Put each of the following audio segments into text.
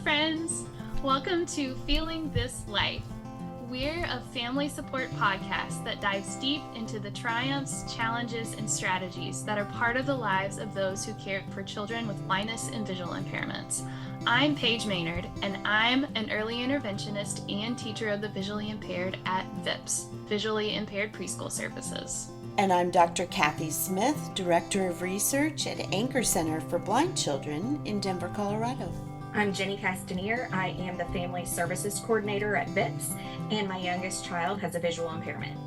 friends! Welcome to Feeling This Life. We're a family support podcast that dives deep into the triumphs, challenges, and strategies that are part of the lives of those who care for children with blindness and visual impairments. I'm Paige Maynard, and I'm an early interventionist and teacher of the visually impaired at VIPS, Visually Impaired Preschool Services. And I'm Dr. Cathy Smith, Director of Research at Anchor Center for Blind Children in Denver, Colorado. I'm jcastenir. I am the Family Services Coordinator at VIPS, and my youngest child has a visual impairment.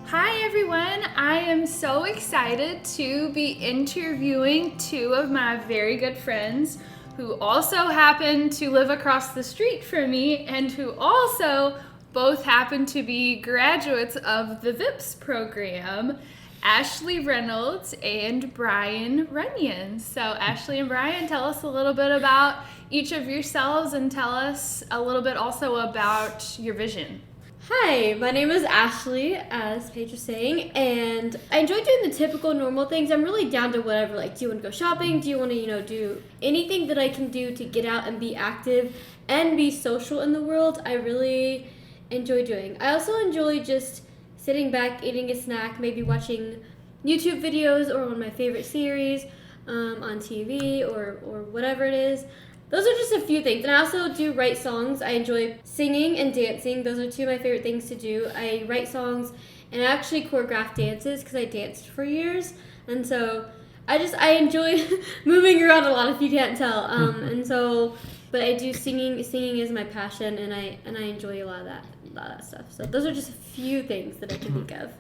Hi everyone, I am so excited to be interviewing two of my very good friends who also happen to live across the street from me and who also both happen to be graduates of the VIPS program, Ashley Reynolds and Brian Runyon. So Ashley and Brian, tell us a little bit about each of yourselves and tell us a little bit also about your vision. Hi, my name is Ashley, as Paige was saying, and I enjoy doing the typical normal things. I'm really down to whatever, like, do you want to go shopping? Do you want to, do anything that I can do to get out and be active and be social in the world? I really enjoy doing. I also enjoy just sitting back, eating a snack, maybe watching YouTube videos or one of my favorite series on TV or whatever it is. Those are just a few things. And I also do write songs. I enjoy singing and dancing. Those are two of my favorite things to do. I write songs and I actually choreograph dances because I danced for years. And so I enjoy moving around a lot, if you can't tell. But I do singing. Singing is my passion, and I enjoy a lot of that stuff. So those are just a few things that I can think of.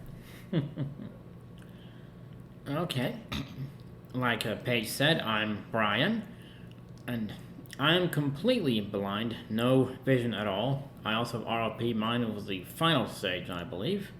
Okay. Like Paige said, I'm Brian, and I am completely blind, no vision at all. I also have ROP. Mine was the final stage, I believe.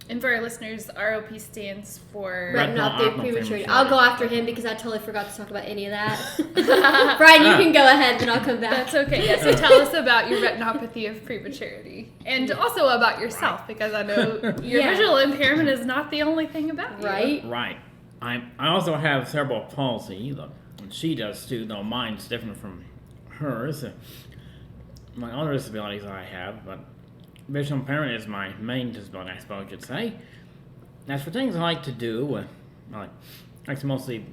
And for our listeners, ROP stands for retinopathy prematurity. I'll go after him because I totally forgot to talk about any of that. Brian, you can go ahead, then I'll come back. That's okay. Yeah, so tell us about your retinopathy of prematurity. And also about yourself, because I know your visual impairment is not the only thing about you. Right. I also have cerebral palsy, and she does too, though mine's different from hers. My other disabilities I have, but visual impairment is my main disability, I suppose you'd say. As for things I like to do, I like to mostly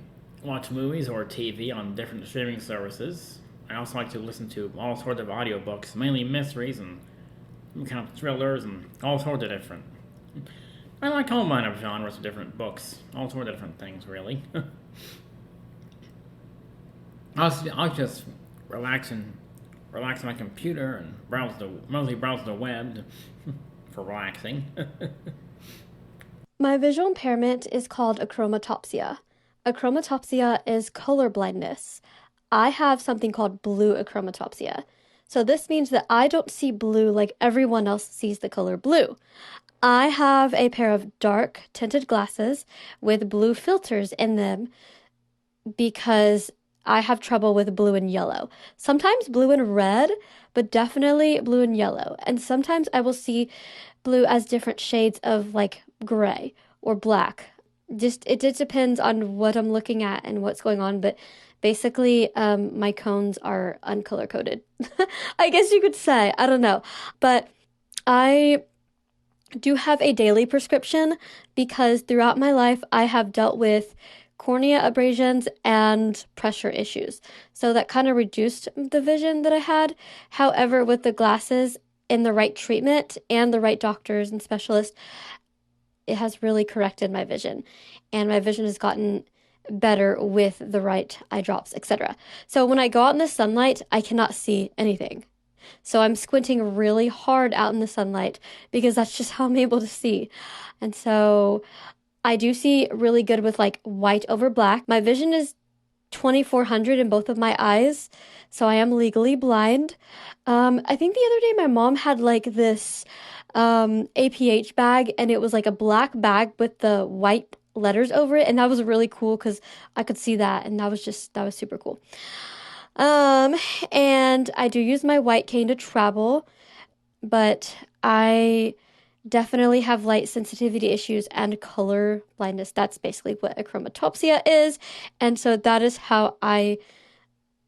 watch movies or TV on different streaming services. I also like to listen to all sorts of audiobooks, mainly mysteries and some kind of thrillers and all sorts of different. I like all kind of genres of different books, all sorts of different things, really. I'll just relax on my computer and mostly browse the web for relaxing. My visual impairment is called achromatopsia. Achromatopsia is color blindness. I have something called blue achromatopsia. So this means that I don't see blue like everyone else sees the color blue. I have a pair of dark tinted glasses with blue filters in them because I have trouble with blue and yellow. Sometimes blue and red, but definitely blue and yellow. And sometimes I will see blue as different shades of like gray or black. It just depends on what I'm looking at and what's going on. But basically, my cones are uncolor coded. I guess you could say. I don't know. But I do have a daily prescription because throughout my life I have dealt with cornea abrasions and pressure issues. So that kind of reduced the vision that I had. However, with the glasses and the right treatment and the right doctors and specialists, it has really corrected my vision. And my vision has gotten better with the right eye drops, etc. So when I go out in the sunlight, I cannot see anything. So I'm squinting really hard out in the sunlight because that's just how I'm able to see. And so I do see really good with like white over black. My vision is 2400 in both of my eyes, so I am legally blind. I think the other day my mom had like this APH bag, and it was like a black bag with the white letters over it, and that was really cool because I could see that, and that was super cool. And I do use my white cane to travel, but I definitely have light sensitivity issues and color blindness. That's basically what achromatopsia is. And so that is how I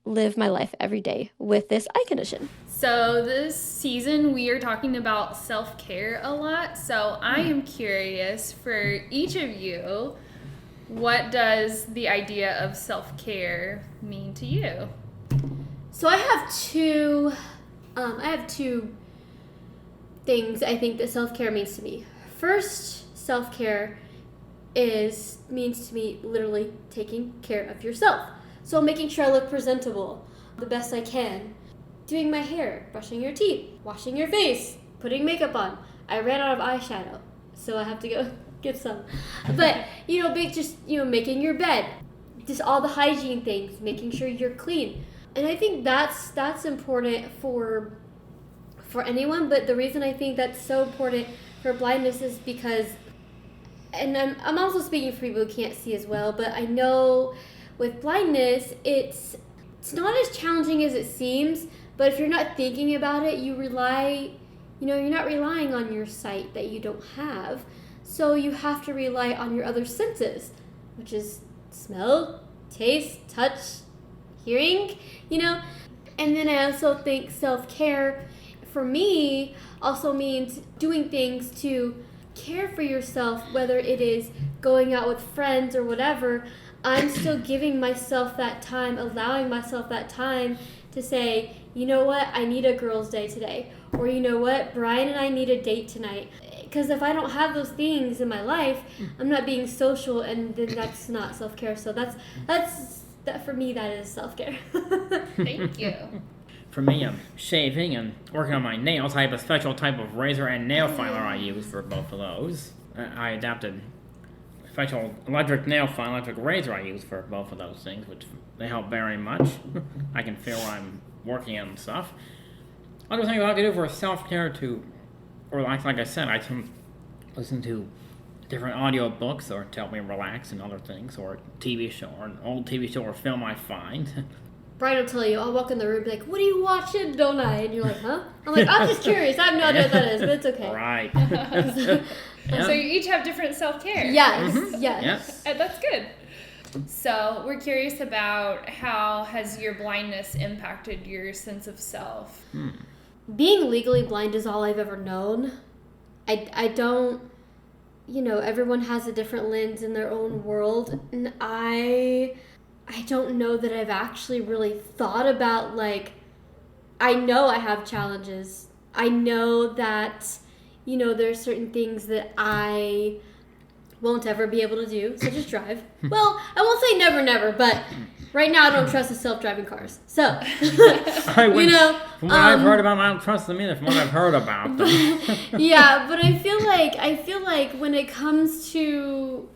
live my life every day with this eye condition. So this season we are talking about self-care a lot. So I am curious for each of you, what does the idea of self-care mean to you? So I have two things I think that self-care means to me. First, self-care means to me literally taking care of yourself. So making sure I look presentable the best I can. Doing my hair, brushing your teeth, washing your face, putting makeup on. I ran out of eyeshadow, so I have to go get some. But, making your bed. Just all the hygiene things, making sure you're clean. And I think that's important for anyone, but the reason I think that's so important for blindness is because, and I'm also speaking for people who can't see as well, but I know with blindness, it's not as challenging as it seems, but if you're not thinking about it, you're not relying on your sight that you don't have, so you have to rely on your other senses, which is smell, taste, touch, hearing, And then I also think self-care, for me, also means doing things to care for yourself, whether it is going out with friends or whatever. I'm still giving myself that time, allowing myself that time to say, you know what, I need a girls' day today. Or you know what, Brian and I need a date tonight. Because if I don't have those things in my life, I'm not being social, and then that's not self-care. So that for me, that is self-care. Thank you. For me, shaving and working on my nails. I have a special type of razor and nail filer I use for both of those. I adapted a special electric nail file, electric razor I use for both of those things, which they help very much. I can feel where I'm working on stuff. Other things I like to do for self-care or like I said, I can listen to different audio books or to help me relax and other things, or a TV show, or an old TV show or film I find. Brian will tell you, I'll walk in the room and be like, what are you watching, don't I? And you're like, huh? I'm like, I'm just curious. I have no idea what that is, but it's okay. Right. So you each have different self-care. Yes, Mm-hmm. yes. That's good. So we're curious about how has your blindness impacted your sense of self? Being legally blind is all I've ever known. I don't, everyone has a different lens in their own world, and I don't know that I've actually really thought about, I know I have challenges. I know that, there's certain things that I won't ever be able to do, such as drive. Well, I won't say never, never, but right now I don't trust the self-driving cars. So, From what I've heard about them, I don't trust them either. From what I've heard about them. Yeah, but I feel like when it comes to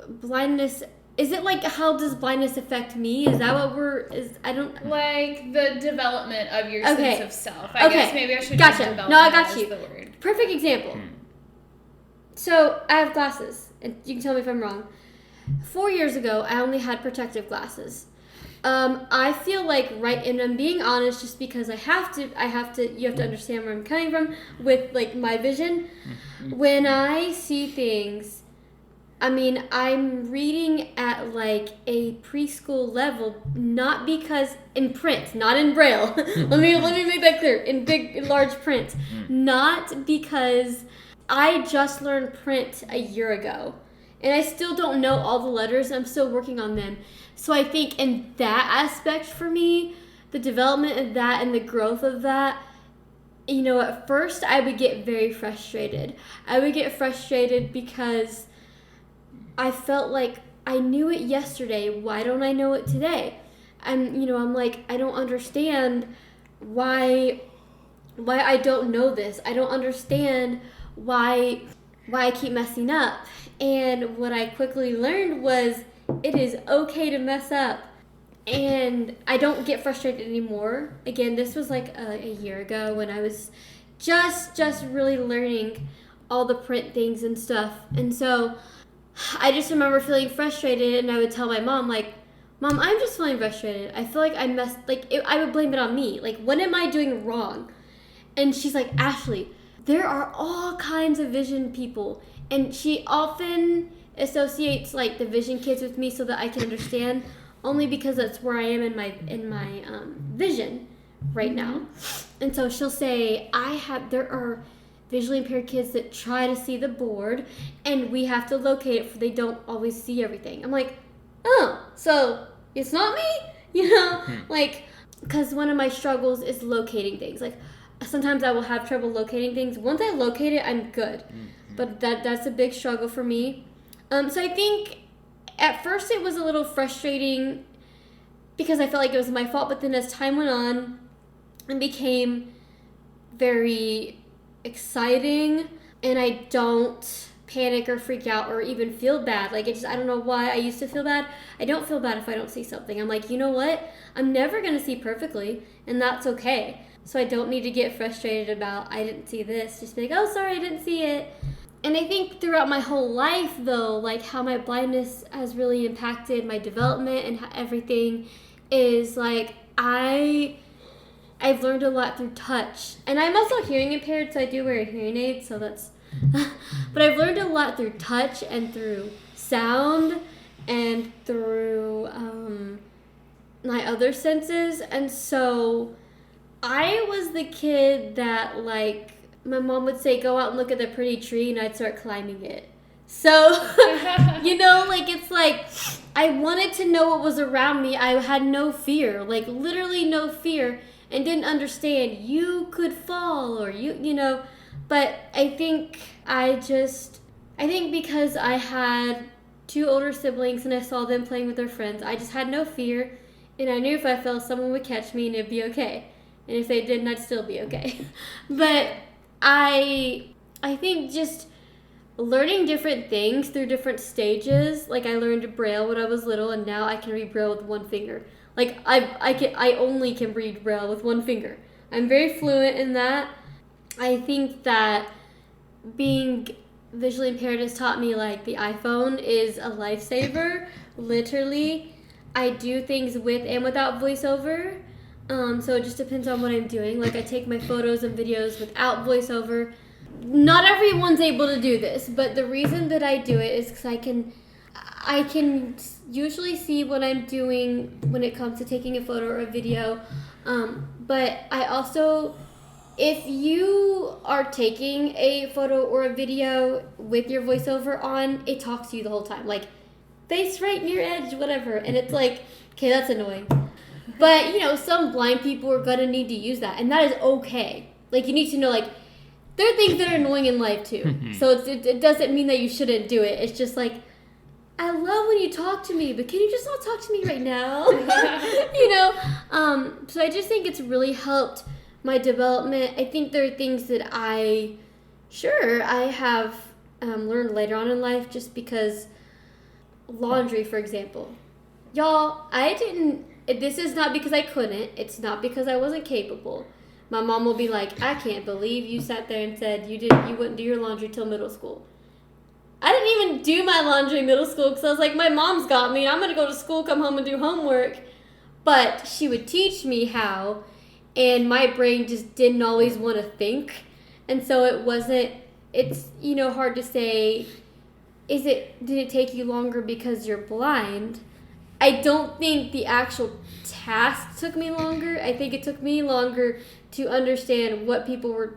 blindness, is it how does blindness affect me? Is that what I don't... Like the development of your sense of self. I guess maybe I should Gotcha. use development No, I got as you. the word. Perfect example. So, I have glasses, and you can tell me if I'm wrong. 4 years ago, I only had protective glasses. I feel like, and I'm being honest just because you have to understand where I'm coming from with, my vision. When I see things, I'm reading at, a preschool level, not because, in print, not in Braille. let me make that clear, in large print. Not because I just learned print a year ago. And I still don't know all the letters. I'm still working on them. So I think in that aspect for me, the development of that and the growth of that, at first I would get very frustrated. I would get frustrated because I felt like I knew it yesterday. Why don't I know it today? And, I'm like, I don't understand why I don't know this. I don't understand why I keep messing up. And what I quickly learned was it is okay to mess up. And I don't get frustrated anymore. Again, this was a year ago when I was just really learning all the print things and stuff. And so I just remember feeling frustrated, and I would tell my mom, Mom, I'm just feeling frustrated. I feel like I messed, I would blame it on me. What am I doing wrong? And she's like, Ashley, there are all kinds of vision people. And she often associates, the vision kids with me so that I can understand. only because that's where I am in my vision right now. And so she'll say, there are visually impaired kids that try to see the board, and we have to locate it, for they don't always see everything. I'm like, oh, so it's not me, like, because one of my struggles is locating things. Like, sometimes I will have trouble locating things. Once I locate it, I'm good. But that's a big struggle for me. So I think at first it was a little frustrating because I felt like it was my fault, but then as time went on, it became very exciting, and I don't panic or freak out or even feel bad. Like, I don't know why I used to feel bad. I don't feel bad if I don't see something. I'm like, you know what? I'm never going to see perfectly, and that's okay. So I don't need to get frustrated about, I didn't see this. Just be like, oh, sorry, I didn't see it. And I think throughout my whole life, though, like, how my blindness has really impacted my development and everything is, like, I've learned a lot through touch. And I'm also hearing impaired, so I do wear a hearing aid, so that's... But I've learned a lot through touch and through sound and through my other senses. And so I was the kid that, like, my mom would say, go out and look at the pretty tree, and I'd start climbing it. So, like, it's like, I wanted to know what was around me. I had no fear, like, literally no fear, and didn't understand you could fall or but I think because I had 2 older siblings and I saw them playing with their friends, I just had no fear, and I knew if I fell, someone would catch me and it'd be okay. And if they didn't, I'd still be okay. But I think just learning different things through different stages, like I learned Braille when I was little, and now I can read Braille with one finger. Like, I only can read Braille with one finger. I'm very fluent in that. I think that being visually impaired has taught me, like, the iPhone is a lifesaver, literally. I do things with and without voiceover, so it just depends on what I'm doing. Like, I take my photos and videos without voiceover. Not everyone's able to do this, but the reason that I do it is because I can usually see what I'm doing when it comes to taking a photo or a video, but I also, if you are taking a photo or a video with your voiceover on, it talks to you the whole time, like, face right near edge, whatever, and it's like, okay, that's annoying. But, some blind people are gonna need to use that, and that is okay. Like, you need to know, like, there are things that are annoying in life, too. So it doesn't mean that you shouldn't do it. It's just like, I love when you talk to me, but can you just not talk to me right now? So I just think it's really helped my development. I think there are things that I have learned later on in life, just because laundry, for example. Y'all, this is not because I couldn't. It's not because I wasn't capable. My mom will be like, I can't believe you sat there and said you wouldn't do your laundry till middle school. I didn't even do my laundry in middle school because I was like, my mom's got me, and I'm going to go to school, come home, and do homework. But she would teach me how, and my brain just didn't always want to think. And so it's hard to say, did it take you longer because you're blind? I don't think the actual task took me longer. I think it took me longer to understand what people were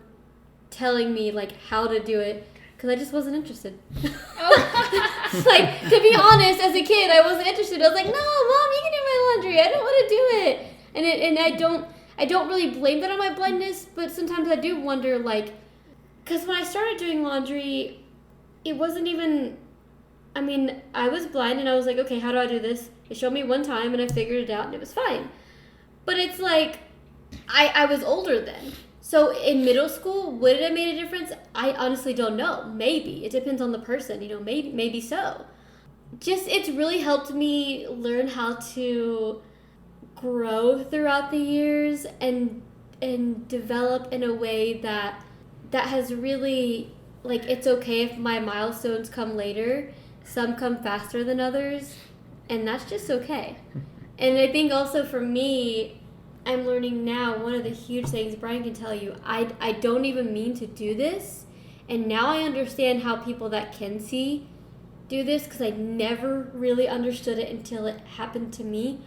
telling me, like, how to do it. Because I just wasn't interested. Like, to be honest, as a kid, I wasn't interested. I was like, no, Mom, you can do my laundry. I don't want to do it. And I don't really blame that on my blindness, but sometimes I do wonder, like, because when I started doing laundry, it wasn't even, I was blind, and I was like, okay, how do I do this? They showed me one time, and I figured it out, and it was fine. But it's like, I was older then. So in middle school, would it have made a difference? I honestly don't know. Maybe. It depends on the person, maybe so. Just, it's really helped me learn how to grow throughout the years and develop in a way that has really, like, it's okay if my milestones come later. Some come faster than others, and that's just okay. And I think also for me, I'm learning now, one of the huge things, Brian can tell you, I don't even mean to do this, and now I understand how people that can see do this because I never really understood it until it happened to me.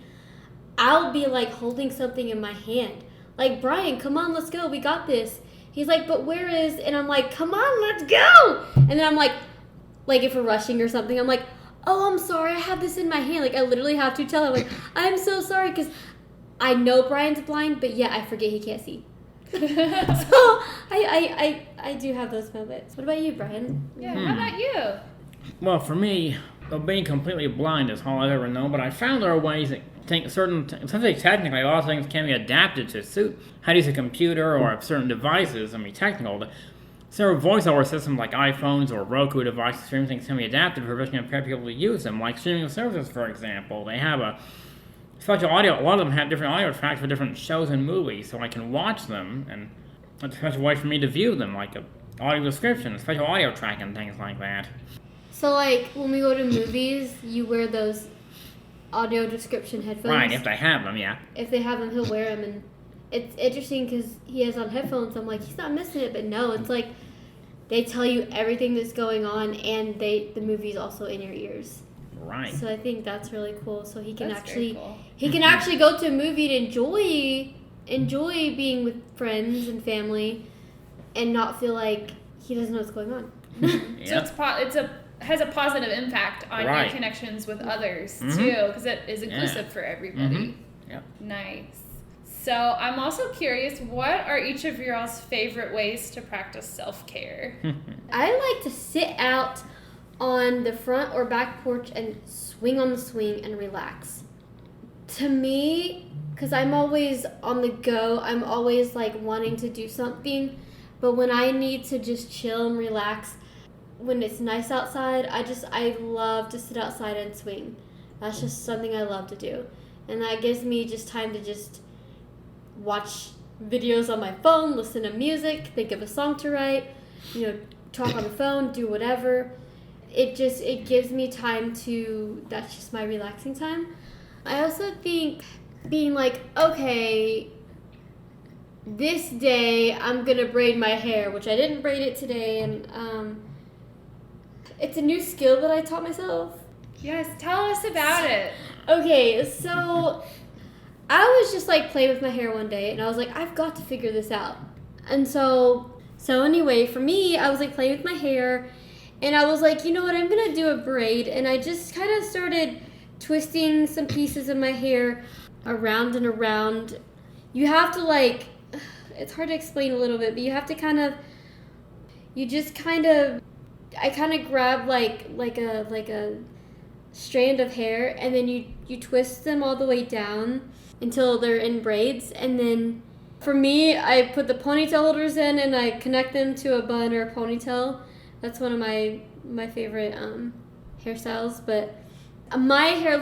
I'll be like holding something in my hand. Like, Brian, come on, let's go. We got this. He's like, but where is? And I'm like, come on, let's go. And then I'm like if we're rushing or something, I'm like, oh, I'm sorry. I have this in my hand. Like, I literally have to tell him, like, I'm so sorry because I know Brian's blind, but yeah, I forget he can't see. So I do have those moments. What about you, Brian? Yeah, how about you? Well, for me, being completely blind is all I've ever known, but I found there are ways that essentially technically, a lot of things can be adapted to suit how to use a computer or certain devices. I mean, technical. There are voiceover systems like iPhones or Roku devices, streaming things can be adapted for visually impaired people to use them, like streaming services, for example. They have a special audio. A lot of them have different audio tracks for different shows and movies, so I can watch them, and it's a special way for me to view them, like a audio description, a special audio track, and things like that. So, like, when we go to movies, you wear those audio description headphones? Right, if they have them, yeah. If they have them, he'll wear them, and it's interesting because he has on headphones. I'm like, he's not missing it, but no, it's like they tell you everything that's going on, and the movie's also in your ears. Right. So I think that's really cool. So he can That's very actually cool. go to a movie to enjoy being with friends and family, and not feel like he doesn't know what's going on. So has a positive impact on your connections with others too, because it is inclusive for everybody. Yep. Nice. So I'm also curious, what are each of y'all's favorite ways to practice self-care? I like to sit out on the front or back porch and swing on the swing and relax. To me, because I'm always on the go, I'm always like wanting to do something, but when I need to just chill and relax, when it's nice outside, I love to sit outside and swing. That's just something I love to do. And that gives me just time to just watch videos on my phone, listen to music, think of a song to write, talk on the phone, do whatever. It gives me time that's just my relaxing time. I also think being like, okay, this day I'm going to braid my hair, which I didn't braid it today, and it's a new skill that I taught myself. Yes, tell us about it. Okay, so I was just like playing with my hair one day, and I was like, I've got to figure this out. And so anyway, for me, I was like playing with my hair, and I was like, you know what, I'm gonna do a braid. And I just kind of started twisting some pieces of my hair around and around. You have to it's hard to explain a little bit, but you have to I kind of grab like a strand of hair, and then you twist them all the way down until they're in braids. And then for me, I put the ponytail holders in, and I connect them to a bun or a ponytail. That's one of my favorite hairstyles. But my hair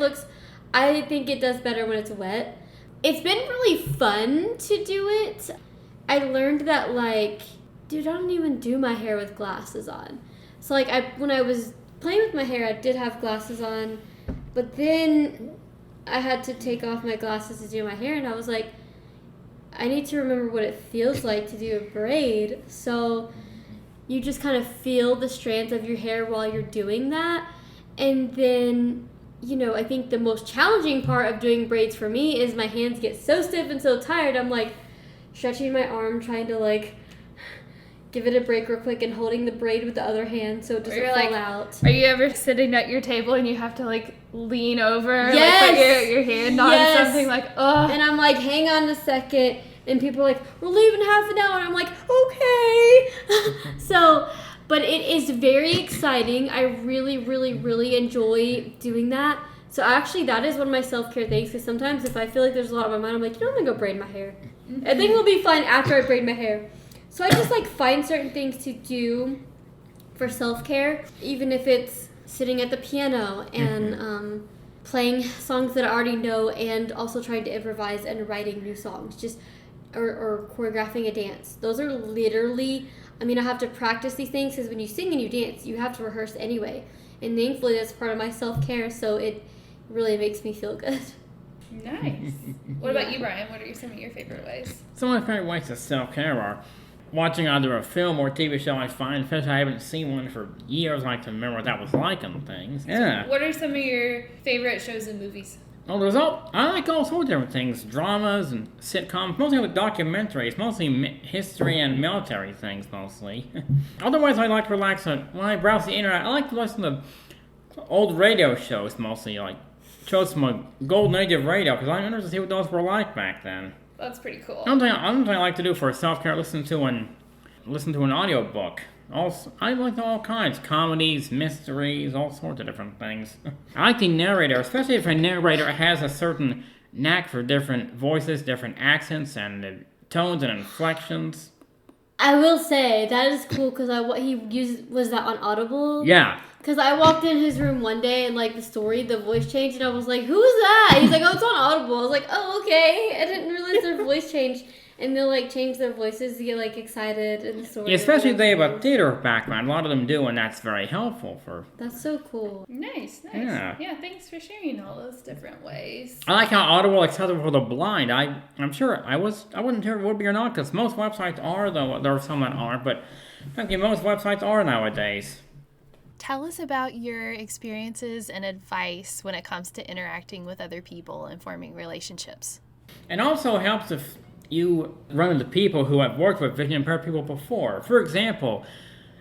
I think it does better when it's wet. It's been really fun to do it. I learned that dude, I don't even do my hair with glasses on. So when I was playing with my hair, I did have glasses on, but then I had to take off my glasses to do my hair, and I was like, I need to remember what it feels like to do a braid. So you just kind of feel the strands of your hair while you're doing that. And then, I think the most challenging part of doing braids for me is my hands get so stiff and so tired. I'm stretching my arm, trying to give it a break real quick, and holding the braid with the other hand so it doesn't fall out. Are you ever sitting at your table and you have to lean over? Yes! Put your hand on something ugh. And I'm hang on a second, and people are we're leaving half an hour, and I'm okay. But it is very exciting. I really, really, really enjoy doing that. So actually, that is one of my self-care things, because sometimes if I feel like there's a lot on my mind, I'm I'm gonna go braid my hair. Mm-hmm. I think it'll be fine after I braid my hair. So I just find certain things to do for self-care, even if it's sitting at the piano and playing songs that I already know, and also trying to improvise and writing new songs, or choreographing a dance. Those are literally, I have to practice these things, because when you sing and you dance, you have to rehearse anyway. And thankfully that's part of my self-care, so it really makes me feel good. Nice. What about you, Brian? What are some of your favorite ways? Some of my favorite ways to self-care are watching either a film or TV show I find, especially I haven't seen one for years, I like to remember what that was like and things. Yeah. What are some of your favorite shows and movies? Well, I like all sorts of different things, dramas and sitcoms, mostly with documentaries, mostly history and military things, mostly. Otherwise, I like to relax when I browse the internet. I like to listen to old radio shows, mostly, like shows from a golden age of radio, because I'm interested to see what those were like back then. That's pretty cool. Another thing I like to do for self-care, listen to an audiobook. Also, I like all kinds, comedies, mysteries, all sorts of different things. I like the narrator, especially if a narrator has a certain knack for different voices, different accents, and tones and inflections. I will say that is cool because what he used was that on Audible. Yeah. Because I walked in his room one day and like the voice changed, and I was like, "Who is that?" He's like, "Oh, it's on Audible." I was like, "Oh, okay." I didn't realize their voice changed, and they'll like change their voices to get like excited in the story. Yeah, especially if they have a theater background. A lot of them do, and that's very helpful for. That's so cool. Nice. Yeah, thanks for sharing all those different ways. I like how Audible is accessible for the blind. I'm sure I wasn't sure if it would be or not, because most websites are, though there are some that aren't, but I think most websites are nowadays. Tell us about your experiences and advice when it comes to interacting with other people and forming relationships. It also helps if you run into people who have worked with vision impaired people before. For example,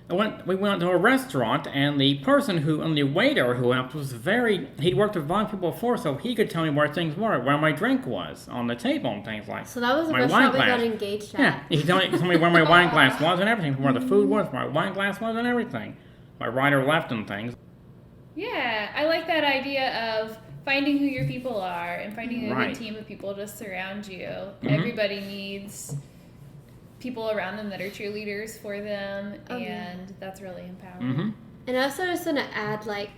we went to a restaurant, and the waiter who helped he'd worked with blind people before, so he could tell me where things were, where my drink was on the table and things like that. So that was a restaurant we got engaged at. Yeah, he could tell me where my wine glass was and everything, where the food was, where my wine glass was and everything. My right or left and things. Yeah, I like that idea of finding who your people are and finding a Right. good team of people to surround you. Mm-hmm. Everybody needs people around them that are cheerleaders for them, Okay. and that's really empowering. Mm-hmm. And I also just want to add, like,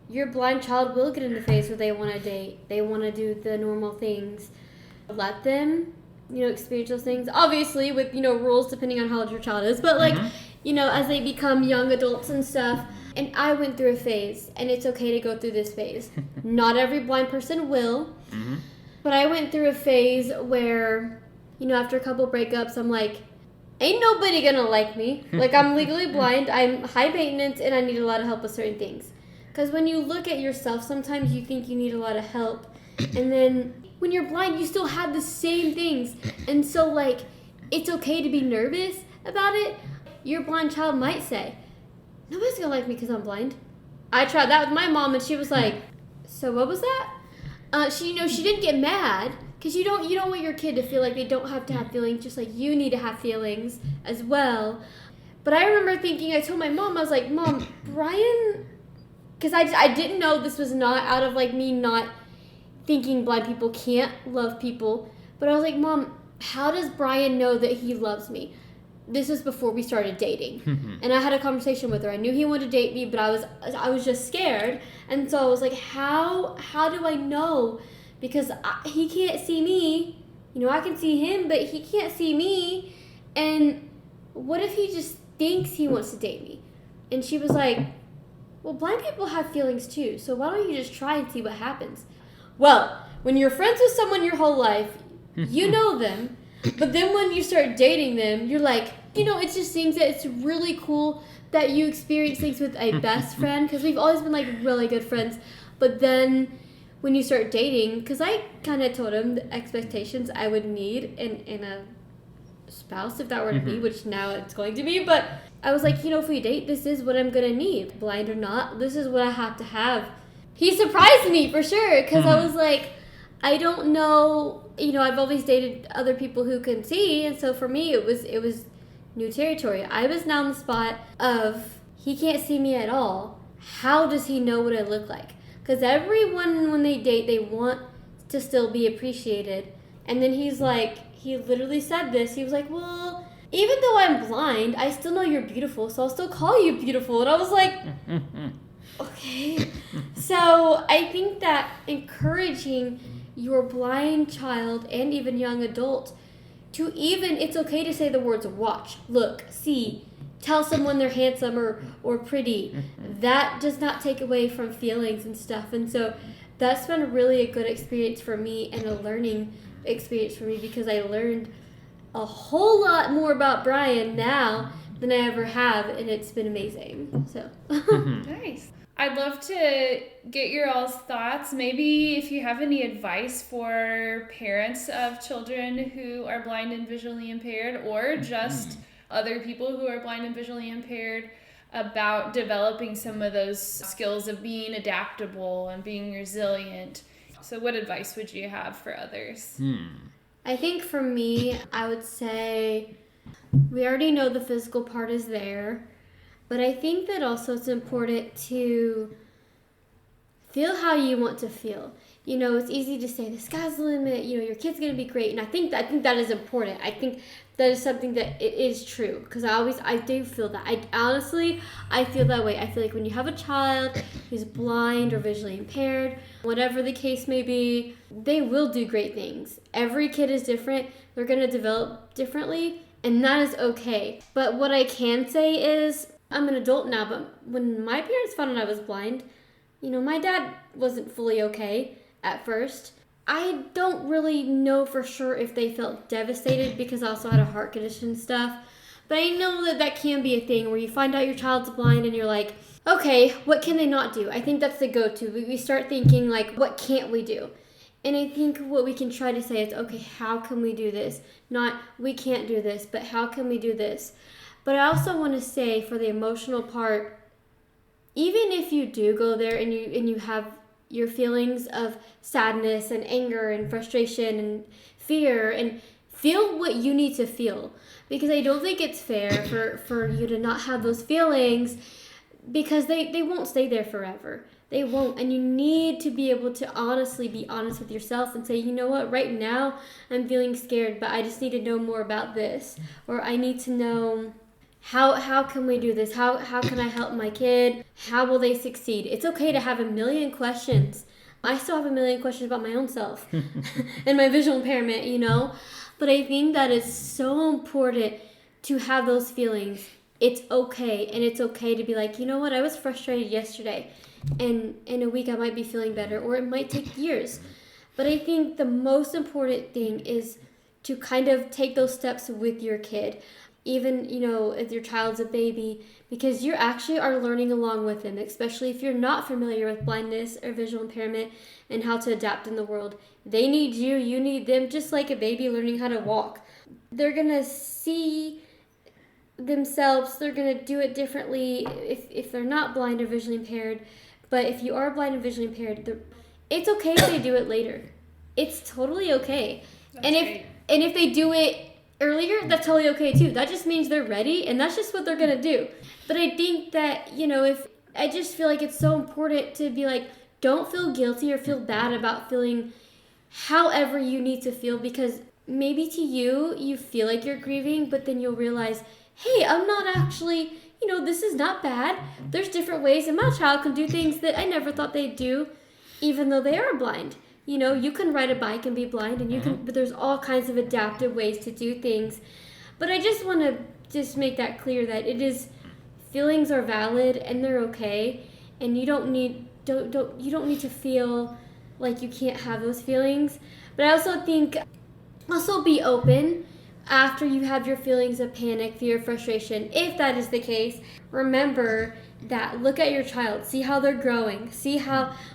your blind child will get in the phase where they want to date. They want to do the normal things. Let them, experience those things. Obviously, with, rules depending on how old your child is. But, like, as they become young adults and stuff. And I went through a phase, and it's okay to go through this phase. Not every blind person will. Mm-hmm. But I went through a phase where, after a couple breakups, I'm like, ain't nobody gonna like me. Like, I'm legally blind, I'm high maintenance, and I need a lot of help with certain things. Because when you look at yourself, sometimes you think you need a lot of help. And then when you're blind, you still have the same things. And so, like, it's okay to be nervous about it. Your blind child might say, nobody's gonna like me because I'm blind. I tried that with my mom, and she was like, so what was that? She didn't get mad, because you don't want your kid to feel like they don't have to have feelings, just like you need to have feelings as well. But I remember thinking, I told my mom, I was like, Mom, Brian, because I didn't know this was not out of like me not thinking blind people can't love people, but I was like, Mom, how does Brian know that he loves me? This was before we started dating. And I had a conversation with her. I knew he wanted to date me, but I was just scared. And so I was like, how do I know? Because he can't see me. I can see him, but he can't see me. And what if he just thinks he wants to date me? And she was like, well, blind people have feelings too, so why don't you just try and see what happens? Well, when you're friends with someone your whole life, you know them. But then when you start dating them, you're like, it just seems that it's really cool that you experience things with a best friend, because we've always been like really good friends. But then when you start dating, because I kind of told him the expectations I would need in a spouse, if that were to be, which now it's going to be. But I was like, if we date, this is what I'm going to need. Blind or not, this is what I have to have. He surprised me for sure, because I was like, I don't know, I've always dated other people who can see, and so for me it was new territory. I was now in the spot of, he can't see me at all. How does he know what I look like? Because everyone, when they date, they want to still be appreciated. And then he's like, he literally said this, he was like, well, even though I'm blind, I still know you're beautiful, so I'll still call you beautiful. And I was like, okay. So I think that encouraging your blind child and even young adult to it's okay to say the words watch, look, see, tell someone they're handsome or pretty. That does not take away from feelings and stuff. And so that's been really a good experience for me and a learning experience for me, because I learned a whole lot more about Brian now than I ever have, and it's been amazing. So Nice. I'd love to get your all's thoughts. Maybe if you have any advice for parents of children who are blind and visually impaired, or just other people who are blind and visually impaired, about developing some of those skills of being adaptable and being resilient. So what advice would you have for others? I think for me, I would say we already know the physical part is there, but I think that also it's important to feel how you want to feel. You know, it's easy to say the sky's the limit, you know, your kid's going to be great, and I think that is important. I think that is something that it is true, because I do feel that. I feel that way. I feel like when you have a child who's blind or visually impaired, whatever the case may be, they will do great things. Every kid is different. They're going to develop differently, and that is okay. But what I can say is, I'm an adult now, but when my parents found out I was blind, you know, my dad wasn't fully okay at first. I don't really know for sure if they felt devastated, because I also had a heart condition and stuff. But I know that can be a thing where you find out your child's blind and you're like, okay, what can they not do? I think that's the go-to. We start thinking like, what can't we do? And I think what we can try to say is, okay, how can we do this? Not, we can't do this, but how can we do this? But I also want to say, for the emotional part, even if you do go there and you have your feelings of sadness and anger and frustration and fear, and feel what you need to feel, because I don't think it's fair for you to not have those feelings, because they won't stay there forever. They won't. And you need to be able to honestly be honest with yourself and say, you know what, right now I'm feeling scared, but I just need to know more about this, or I need to know how can we do this? How can I help my kid? How will they succeed? It's okay to have a million questions. I still have a million questions about my own self and my visual impairment, you know? But I think that is so important to have those feelings. It's okay. And it's okay to be like, you know what? I was frustrated yesterday, and in a week I might be feeling better, or it might take years. But I think the most important thing is to kind of take those steps with your kid. Even, you know, if your child's a baby, because you actually are learning along with them, especially if you're not familiar with blindness or visual impairment and how to adapt in the world. They need you, you need them, just like a baby learning how to walk. They're going to see themselves, they're going to do it differently if they're not blind or visually impaired. But if you are blind and visually impaired, it's okay if they do it later. It's totally okay. That's and great. if they do it earlier, that's totally okay too. That just means they're ready, and that's just what they're gonna do. But I think that, you know, I just feel like it's so important to be like, don't feel guilty or feel bad about feeling however you need to feel, because maybe to you feel like you're grieving, but then you'll realize, hey, I'm not actually, you know, this is not bad. There's different ways, and my child can do things that I never thought they'd do, even though they are blind. You know, you can ride a bike and be blind, and you can, but there's all kinds of adaptive ways to do things. But I just want to just make that clear that feelings are valid and they're okay, and you don't need to feel like you can't have those feelings. But I also think, be open after you have your feelings of panic, fear, frustration. If that is the case, remember that, look at your child, see how they're growing, see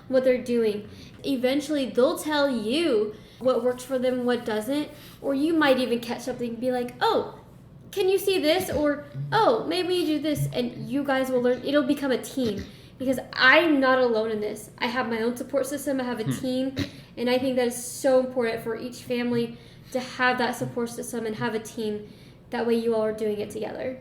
what they're doing. Eventually they'll tell you what works for them, what doesn't, or you might even catch something and be like, oh, can you see this? Or, oh, maybe you do this, and you guys will learn. It'll become a team, because I'm not alone in this. I have my own support system, I have a team, and I think that is so important for each family to have that support system and have a team. That way you all are doing it together.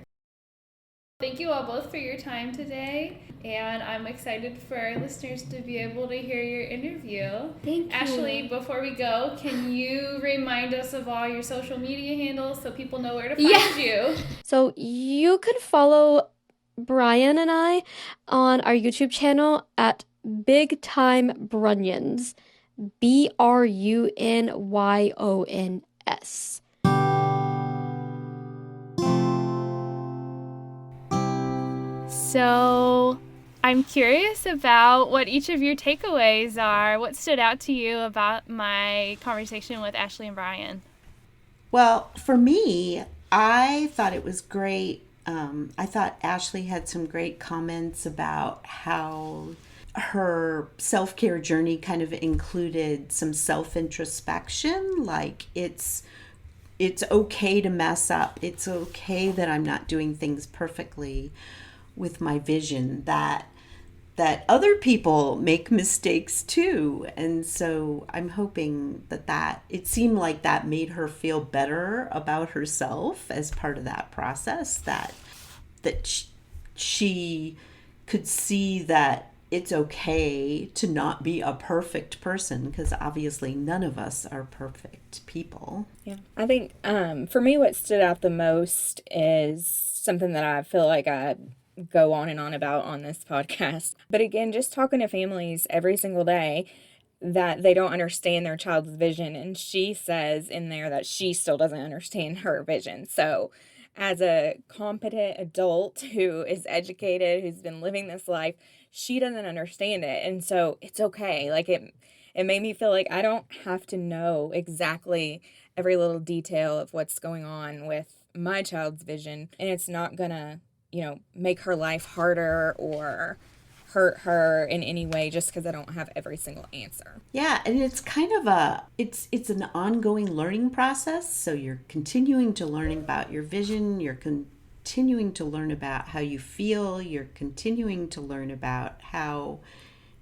Thank you all both for your time today, and I'm excited for our listeners to be able to hear your interview. Thank you. Ashley, before we go, can you remind us of all your social media handles so people know where to find you? So you can follow Brian and I on our YouTube channel at Big Time Brunyons. BRUNYONS. So I'm curious about what each of your takeaways are. What stood out to you about my conversation with Ashley and Brian? Well, for me, I thought it was great. I thought Ashley had some great comments about how her self-care journey kind of included some self-introspection. Like it's okay to mess up. It's okay that I'm not doing things perfectly with my vision, that other people make mistakes too. And so I'm hoping that it seemed like that made her feel better about herself as part of that process, that she could see that it's okay to not be a perfect person, because obviously none of us are perfect people. Yeah, I think for me what stood out the most is something that I feel like I go on and on about on this podcast. But again, just talking to families every single day that they don't understand their child's vision. And she says in there that she still doesn't understand her vision. So as a competent adult who is educated, who's been living this life, she doesn't understand it. And so it's okay. Like it made me feel like I don't have to know exactly every little detail of what's going on with my child's vision. And it's not gonna, make her life harder or hurt her in any way just because I don't have every single answer. Yeah, and it's kind of it's an ongoing learning process. So you're continuing to learn about your vision, you're continuing to learn about how you feel, you're continuing to learn about how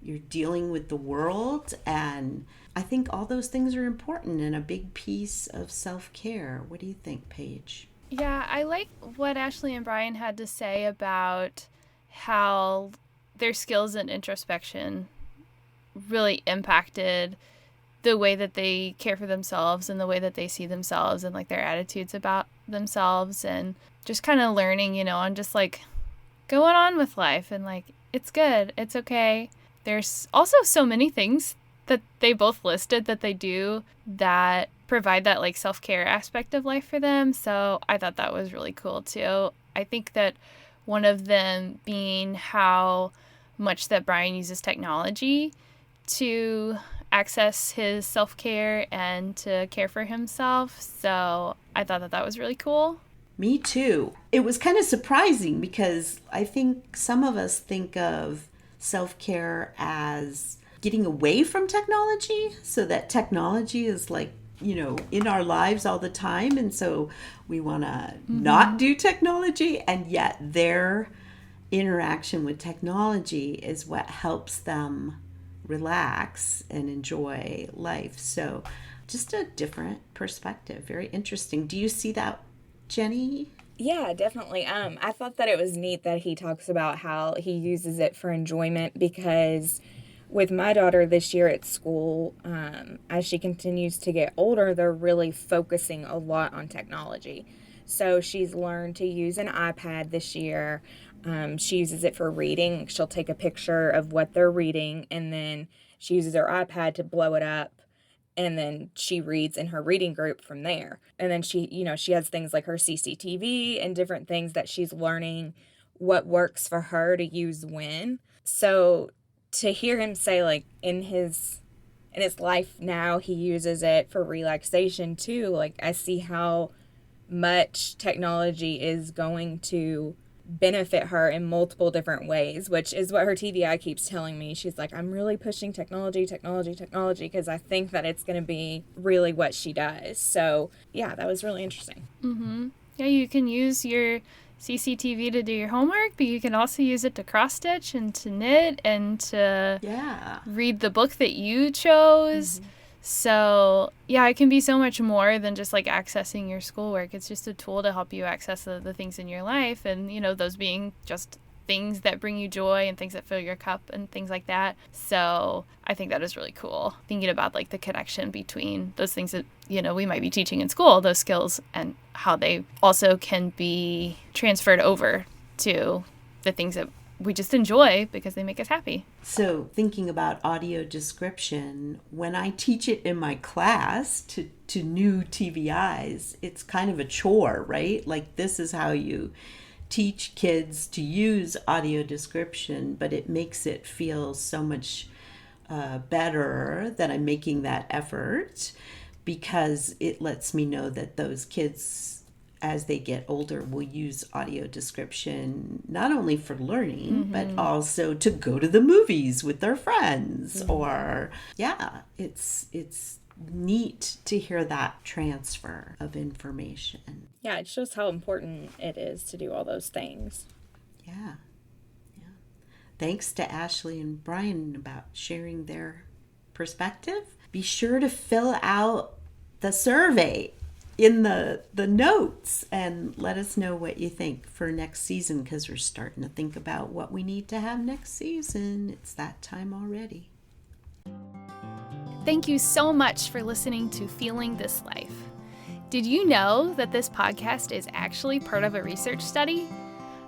you're dealing with the world. And I think all those things are important and a big piece of self-care. What do you think, Paige? Yeah, I like what Ashley and Brian had to say about how their skills in introspection really impacted the way that they care for themselves and the way that they see themselves and like their attitudes about themselves, and just kind of learning, and just like going on with life and like, it's good, it's okay. There's also so many things that they both listed that they do that provide that like self-care aspect of life for them. So I thought that was really cool too. I think that one of them being how much that Brian uses technology to access his self-care and to care for himself. So I thought that was really cool. Me too. It was kind of surprising because I think some of us think of self-care as getting away from technology, so that technology is like, in our lives all the time. And so we want to not do technology, and yet their interaction with technology is what helps them relax and enjoy life. So just a different perspective. Very interesting. Do you see that, Jenny? Yeah, definitely. I thought that it was neat that he talks about how he uses it for enjoyment, because with my daughter this year at school, as she continues to get older, they're really focusing a lot on technology. So she's learned to use an iPad this year. She uses it for reading. She'll take a picture of what they're reading, and then she uses her iPad to blow it up, and then she reads in her reading group from there. And then she has things like her CCTV and different things that she's learning what works for her to use when. So to hear him say, like, in his life now, he uses it for relaxation too. Like, I see how much technology is going to benefit her in multiple different ways, which is what her TVI keeps telling me. She's like, I'm really pushing technology, because I think that it's going to be really what she does. So yeah, that was really interesting. Mm-hmm. Yeah, you can use your CCTV to do your homework, but you can also use it to cross stitch and to knit and to read the book that you chose. Mm-hmm. So yeah, it can be so much more than just like accessing your schoolwork. It's just a tool to help you access the things in your life, and those being just things that bring you joy and things that fill your cup and things like that. So I think that is really cool, thinking about like the connection between those things that we might be teaching in school, those skills, and how they also can be transferred over to the things that we just enjoy because they make us happy. So thinking about audio description, when I teach it in my class to new TVIs, it's kind of a chore, right? Like, this is how you teach kids to use audio description, but it makes it feel so much better that I'm making that effort. because it lets me know that those kids, as they get older, will use audio description not only for learning, but also to go to the movies with their friends. Or, it's neat to hear that transfer of information. Yeah, it shows how important it is to do all those things. Yeah. Thanks to Ashley and Brian about sharing their perspective. Be sure to fill out the survey in the notes and let us know what you think for next season, because we're starting to think about what we need to have next season. It's that time already. Thank you so much for listening to Feeling This Life. Did you know that this podcast is actually part of a research study?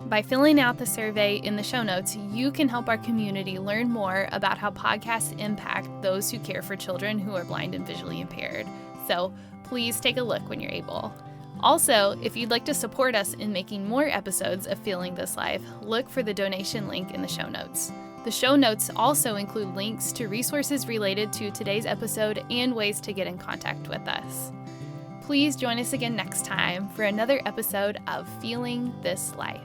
By filling out the survey in the show notes, you can help our community learn more about how podcasts impact those who care for children who are blind and visually impaired. So please take a look when you're able. Also, if you'd like to support us in making more episodes of Feeling This Life, look for the donation link in the show notes. The show notes also include links to resources related to today's episode and ways to get in contact with us. Please join us again next time for another episode of Feeling This Life.